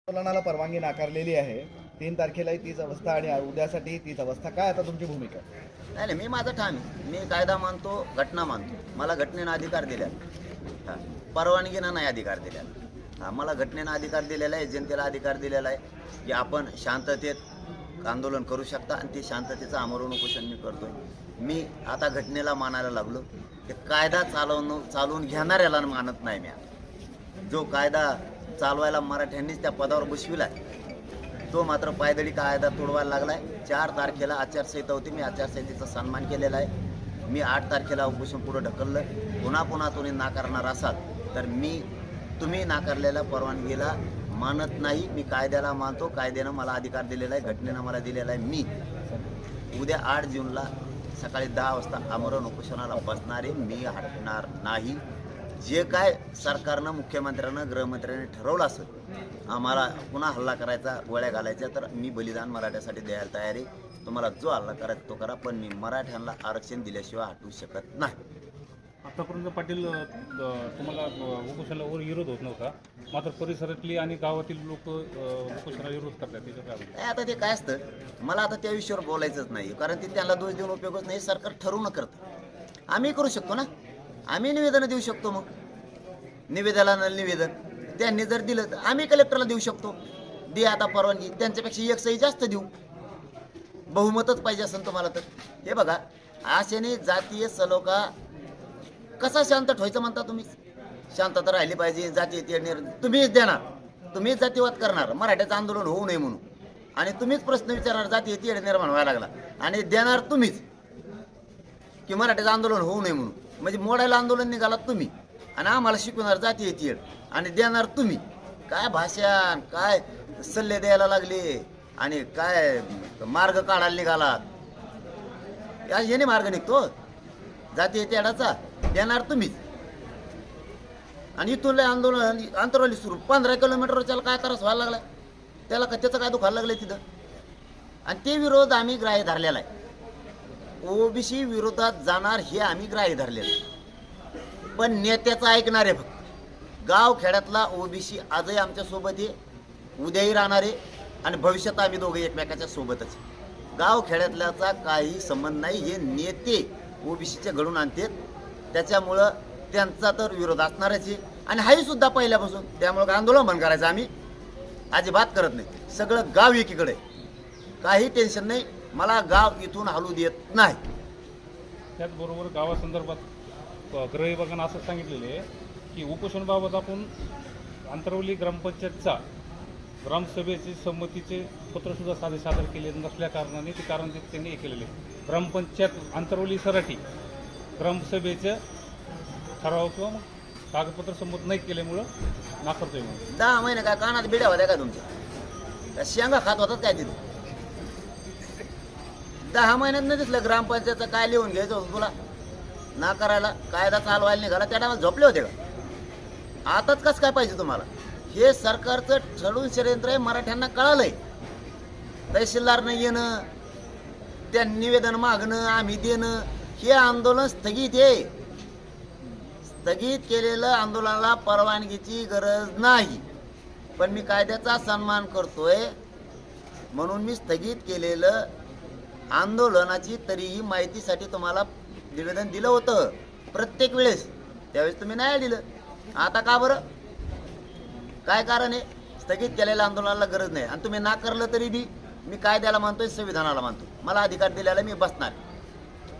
आंदोलनाला परवानगी नाकारलेली आहे. 3 तारखेलाही तीच अवस्था आणि उद्यासाठी तीच अवस्था. काय आता तुमची भूमिका? नाही नाही, मी माझं ठाम आहे. मी कायदा मानतो, घटना मानतो. मला घटनेनं अधिकार दिला, हां, परवानगीनं नाही अधिकार दिलेला. हां, मला घटनेनं अधिकार दिलेला आहे, जनतेला अधिकार दिलेला आहे की आपण शांततेत आंदोलन करू शकता आणि ते शांततेचं आमरण उपोषण मी करतोय. मी आता घटनेला मानायला लागलो की कायदा चालवून घेणाऱ्याला मानत नाही मी. जो कायदा चालवायला मराठ्यांनीच त्या पदावर बसविला तो मात्र पायदळी कायदा तोडवायला लागलाय. 4 तारखेला आचारसंहिता होती, मी आचारसंहितेचा सन्मान केलेला आहे. मी 8 तारखेला उपोषण पुढे ढकललं. पुन्हा तुम्ही नाकारणार असाल तर तुम्ही नाकारलेल्या परवानगीला मानत नाही. मी कायद्याला मानतो. कायद्यानं मला अधिकार दिलेला आहे, घटनेनं मला दिलेला आहे. मी उद्या 8 जूनला सकाळी 10 वाजता आमरण उपोषणाला बसणारे. मी हटणार नाही. जे काय सरकारनं, मुख्यमंत्र्यानं, गृहमंत्र्यांनी ठरवलं असेल आम्हाला पुन्हा हल्ला करायचा, गोळ्या घालायच्या, तर मी बलिदान मराठ्यासाठी द्यायला तयार आहे. तुम्हाला जो हल्ला करायचा तो करा, पण मी मराठ्यांना आरक्षण दिल्याशिवाय हटवू शकत नाही. आतापर्यंत पाटील तुम्हाला उपोषणाला विरोध होत नव्हता, मात्र परिसरातली आणि गावातील लोक उपोषणाला विरोध करतात. त्याच्यात आता ते काय असतं, मला आता त्या विषयावर बोलायचंच नाही, कारण ते त्यांना दोष देऊन उपयोगच नाही. सरकार ठरवून करतं. आम्ही करू शकतो ना, आम्ही निवेदन देऊ शकतो. मग निवेदनाला निवेदन त्यांनी जर दिलं तर आम्ही कलेक्टरला देऊ शकतो. दे आता परवानगी, त्यांच्यापेक्षा एक सही जास्त देऊ. बहुमतच पाहिजे असेल तुम्हाला तर. हे बघा, अशाने जातीय सलोखा कसा शांत ठेवायचं म्हणता तुम्ही? शांतता राहिली पाहिजे. जातीय तुम्हीच देणार, तुम्हीच जातीवाद करणार, मराठ्याचं आंदोलन होऊ नये म्हणून, आणि तुम्हीच प्रश्न विचारणार, जातीय तेढ निर्माण व्हायला लागला, आणि देणार तुम्हीच की मराठ्याचं आंदोलन होऊ नये म्हणून. म्हणजे मोडायला आंदोलन निघाला तुम्ही आणि आम्हाला शिकवणार जातीय तेढ, आणि देणार तुम्ही. काय भाषण, काय सल्ले द्यायला लागले, आणि काय मार्ग काढायला निघालात. याने मार्ग निघतो जातीय तेढाचा, देणार तुम्हीच. आणि इथून आंदोलन अंतरवाली सुरू 15 किलोमीटरवर त्याला काय त्रास व्हायला लागला, त्याचं काय दुखायला लागलं तिथं. आणि ते विरोध आम्ही ग्राह्य धरलेला आहे. ओबीसी विरोधात जाणार हे आम्ही ग्राह्य धरलेलं आहे. पण नेत्याचं ऐकणार आहे फक्त. गाव खेड्यातला ओबीसी आजही आमच्या सोबत आहे, उद्याही राहणार आहे, आणि भविष्यात आम्ही दोघे एकमेकाच्या सोबतच. गाव खेड्यातल्याचा काही संबंध नाही. हे नेते ओबीसीचे घडून आणतात, त्याच्यामुळं त्यांचा तर विरोध असणारच आहे, आणि हाही सुद्धा पहिल्यापासून. त्यामुळं आंदोलन बंद करायचं आम्ही अजिबात करत नाही. सगळं गाव एकीकडे, काही टेन्शन नाही. मला गाव इथून हलू देत नाही. त्याचबरोबर गावासंदर्भात गृह विभागानं असं सांगितलेलं आहे की उपोषणाबाबत आपण आंतरवली ग्रामपंचायतचा ग्रामसभेचे संमतीचे पत्रसुद्धा सादर केले नसल्या कारणाने ते कारण त्यांनी हे केलेले. ग्रामपंचायत आंतरवली सराठी ग्रामसभेचं ठराव किंवा मग कागदपत्र संमत नाही केल्यामुळं नाकारतोय म्हणून. 10 महिने काय कानात बिड्या होत्या का तुमच्या? त्या शेंगा खात होतात काय तिथे? 10 महिन्यात नाही दिसलं ग्रामपंचायतचं काय लिहून घ्यायचं होतं तुला नाकारायला? कायदा चालवायला निघाला त्या टायमाला झोपले होते का? आताच कसं काय पाहिजे तुम्हाला? हे सरकारचं ठरवून षडयंत्र आहे. मराठ्यांना कळालंय. तहसीलदारनं येणं, त्या निवेदन मागणं, आम्ही देणं, हे आंदोलन स्थगित आहे. स्थगित केलेलं आंदोलनाला परवानगीची गरज नाही. पण मी कायद्याचा सन्मान करतोय म्हणून मी स्थगित केलेलं आंदोलनाची तरीही माहितीसाठी तुम्हाला निवेदन दिलं होतं प्रत्येक वेळेस. त्यावेळेस तुम्ही नाही दिलं. आता का बरं? काय कारण आहे? स्थगित केलेल्या आंदोलनाला गरज नाही, आणि तुम्ही नाकारलं तरी बी मी कायद्याला मानतोय, संविधानाला मानतो. मला अधिकार दिलेला मी बसणार.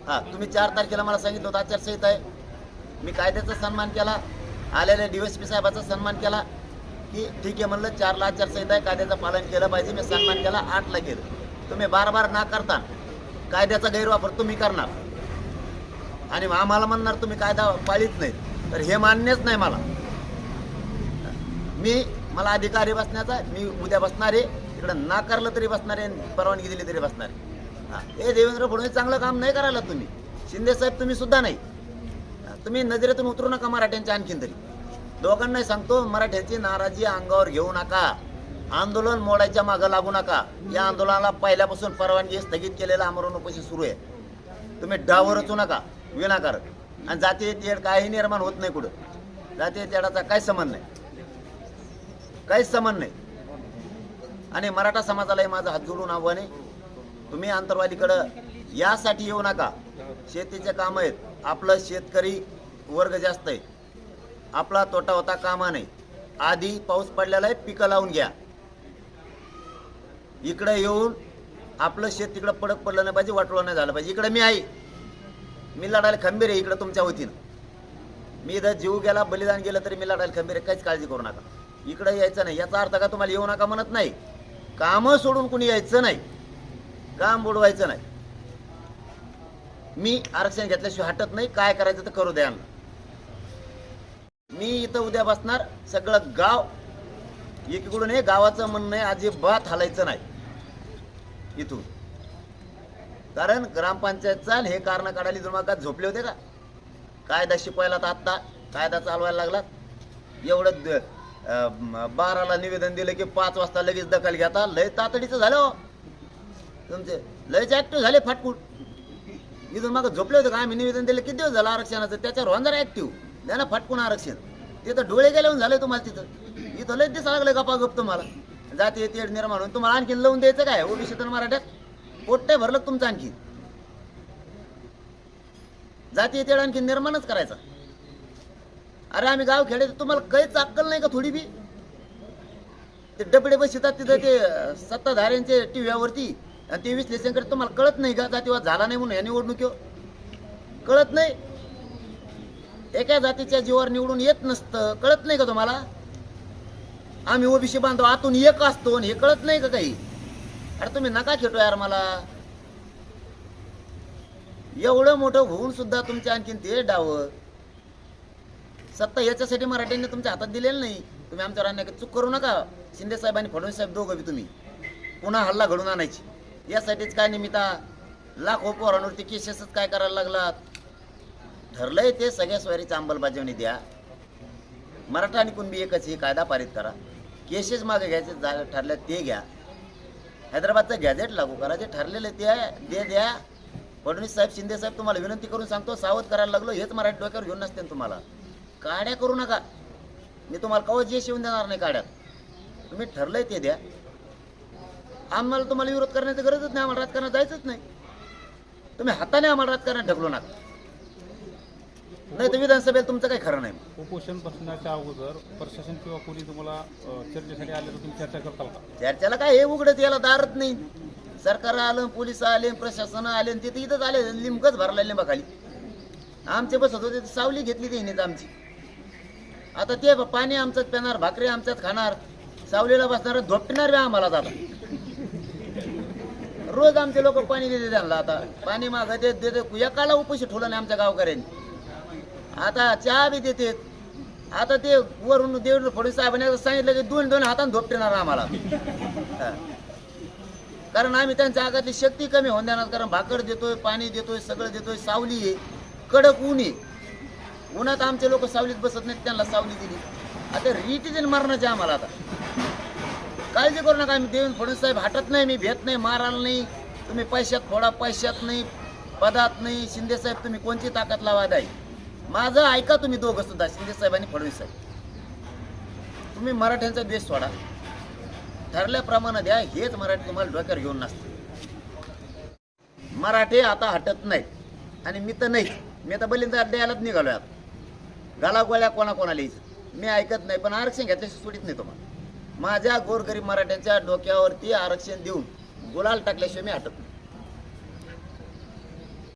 हां, तुम्ही 4 तारखेला मला सांगितलं होतं आचारसंहिता आहे. मी कायद्याचा सन्मान केला, आलेल्या DSP साहेबाचा सन्मान केला की ठीक आहे म्हणलं, 4ला आचारसंहिता आहे, कायद्याचं पालन केलं पाहिजे. मी सन्मान केला. 8ला केलं. तुम्ही बार नाकारता. कायद्याचा गैरवापर तुम्ही करणार आणि आम्हाला म्हणणार तुम्ही कायदा पाळीत नाही, तर हे मान्यच नाही मला. मला अधिकार आहे बसण्याचा. मी उद्या बसणार आहे, इकडं नाकारलं तरी बसणार आहे, परवानगी दिली तरी बसणार आहे. हे देवेंद्र फडणवीस चांगलं काम नाही करायला तुम्ही. शिंदे साहेब तुम्ही सुद्धा नाही. तुम्ही नजरेतून उतरू नका मराठ्यांच्या. आणखीन तरी दोघांनाही सांगतो, मराठ्यांची नाराजी अंगावर घेऊ नका. आंदोलन मोडायच्या मागं लागू नका. या आंदोलनाला पहिल्यापासून परवानगी स्थगित केलेलं आमरण उपोषण सुरू आहे. तुम्ही डावर रचू नका विनाकारण. आणि जातीय तेढ काही निर्माण होत नाही कुठं. जातीय तेढाचा काही संबंध नाही, काहीच संबंध नाही. आणि मराठा समाजालाही माझं हात जोडून आव्हान आहे, तुम्ही आंतरवालीकडं यासाठी येऊ नका. शेतीचे काम आहेत, आपलं शेतकरी वर्ग जास्त आहे, आपला तोटा होता कामा नाही. आधी पाऊस पडलेला आहे, पिकं लावून घ्या. इकडे येऊन आपलं शेत तिकडं पडक पडलं नाही पाहिजे, वाटलं नाही झालं पाहिजे. इकडे मी आहे, मी लढायला खंबीर आहे. इकडे तुमच्या वतीनं मी इथं जीव गेला, बलिदान गेलं तरी मी लढायला खंबीर आहे. काहीच काळजी करू नका. इकडे यायचं नाही. याचा अर्थ का तुम्हाला येऊ नका म्हणत नाही, कामं सोडून कुणी यायचं नाही, काम बुडवायचं नाही. मी आरक्षण घेतल्याशिवाय हटत नाही. काय करायचं तर करू द्या. मी इथं उद्या बसणार, सगळं गाव एकीकडून हे गावाचं म्हणणं आहे अजिबात हालायचं नाही इथून. कारण ग्रामपंचायतचा हे कारण काढायला तुम्हाला का झोपले होते का? कायदा शिकवायला तर आत्ता कायदा चालवायला लागला. एवढं 12ला निवेदन दिलं की 5 वाजता लगेच दखल घेता. लय तातडीचं झालं हो तुमचे, लयच ऍक्टिव्ह झाले फाटकूट. इथून मग झोपले होते का? आम्ही निवेदन दिलं किती दिवस झालं आरक्षणाचं, त्याच्यावर होणार ऍक्टिव्ह द्या ना फाटकून आरक्षण. तिथं डोळे गेल्यावर झाले तुम्हाला. तिथं इथं लय दिसा लागलं गप्पा गप तुम्हाला. जाती येते निर्माण होऊन तुम्हाला आणखीन लावून द्यायचं काय? ओबीसी तर मराठ्यात पोट्टे भरलं तुमचं. आणखी जाती येते आणखी निर्माणच करायचा. अरे आम्ही गाव खेडे, तुम्हाला काहीच अक्कल नाही का थोडी बी? ते डबडे बसतात तिथं ते सत्ताधाऱ्यांचे टीव्हीवरती आणि ते विश्लेषण करत. तुम्हाला कळत नाही का जातीवाद झाला नाही म्हणून या निवडणुकीवर? कळत नाही? एका जातीच्या जीवावर निवडून येत नसतं, कळत नाही का तुम्हाला? आम्ही ओबीसी बांधव आतून एक असतो, हे कळत नाही का काही? अरे तुम्ही नका खेटो यार मला. एवढं मोठं होऊन सुद्धा तुमच्या आणखीन ते डाव. सत्ता याच्यासाठी मराठ्यांनी तुमच्या हातात दिलेलं नाही. तुम्ही आमच्यावर अन्याय चूक करू नका. शिंदे साहेब आणि फडणवीस साहेब दोघं बी तुम्ही पुन्हा हल्ला घडून आणायची यासाठीच काय निमित्ता लाखो पोरांवरती केसेसच काय करायला लागलात? ठरलंय ते सगळ्या स्वारीच्या अंमलबजावणी द्या. मराठा आणि कुणबी एकच ही कायदा पारित करा. केसेस मागे घ्यायचे ठरले ते घ्या. हैदराबादचं गॅझेट लागू करा. जे ठरलेलं ते द्या. फडणवीस साहेब, शिंदे साहेब, तुम्हाला विनंती करून सांगतो, सावध करायला लागलो. हेच मराठी डोक्यावर घेऊन नसते तुम्हाला. काड्या करू नका. मी तुम्हाला कवच जे शिवून देणार नाही काड्यात. तुम्ही ठरलंय ते द्या. आम्हाला तुम्हाला विरोध करण्याची गरजच नाही. आम्हाला राजकारणात जायचंच नाही. तुम्ही हाताने आम्हाला राजकारणात ढकलू नका. नाही तर विधानसभेत तुमचं काही खरं नाही. उपोषण बसण्याच्या अगोदर प्रशासन किंवा कोणी तुम्हाला चर्चेसाठी आले तर तुम्ही चर्चा करताल का? चर्चेला काय हे उघडत याला दारत नाही. सरकार आलं, पोलिस आले, प्रशासन आले, तिथे इथंच आले. लिंबकच भरला लिंबाखाली. आमचे बसत होते, सावली घेतली ते आमची. आता ते पाणी आमचंच पिणार, भाकरी आमच्याच खाणार, सावलीला बसणार, झोपणार बी आम्हाला. आता रोज आमचे लोक पाणी देते त्यांना. आता पाणी मागते देते. एकाला उपाशी ठेवलं नाही आमच्या गावकऱ्यांनी. आता चहा बी देते. आता ते वरून देवेंद्र फडणवीस साहेबांनी सांगितलं की 2-2 हाताने झोपणार आम्हाला. कारण आम्ही त्यांच्या आगातली शक्ती कमी होऊन देणार. कारण भाकर देतोय, पाणी देतोय, सगळं देतोय. सावली आहे, कडक ऊन आहे. उन्हात आमचे लोक सावलीत बसत नाहीत, त्यांना सावली दिली. आता रिटिजन मारण्याचे आम्हाला. आता काळजी करू नका. आम्ही देवेंद्र फडणवीस साहेब हटत नाही, मी भेट नाही, मारायला नाही. तुम्ही पैशात फोडा, पैशात नाही, पदात नाही. शिंदे साहेब तुम्ही कोणची ताकद लावा आहे माझं ऐका. तुम्ही दोघं सुद्धा, शिंदे साहेब आणि फडणवीस साहेब, तुम्ही मराठ्यांचा द्वेष सोडा. ठरल्याप्रमाणे द्या. हेच मराठी तुम्हाला डोक्यावर घेऊन नसते. मराठी आता हटत नाहीत. आणि मी तर नाही. मी आता बलिदान द्यायलाच निघालोय. आता गालागोळ्या कोणाकोणाला यायचं मी ऐकत नाही. पण आरक्षण घेतल्याशी सोडित नाही तुम्हाला. माझ्या गोरगरीब मराठ्यांच्या डोक्यावरती आरक्षण देऊन गुलाल टाकल्याशिवाय मी हटत नाही.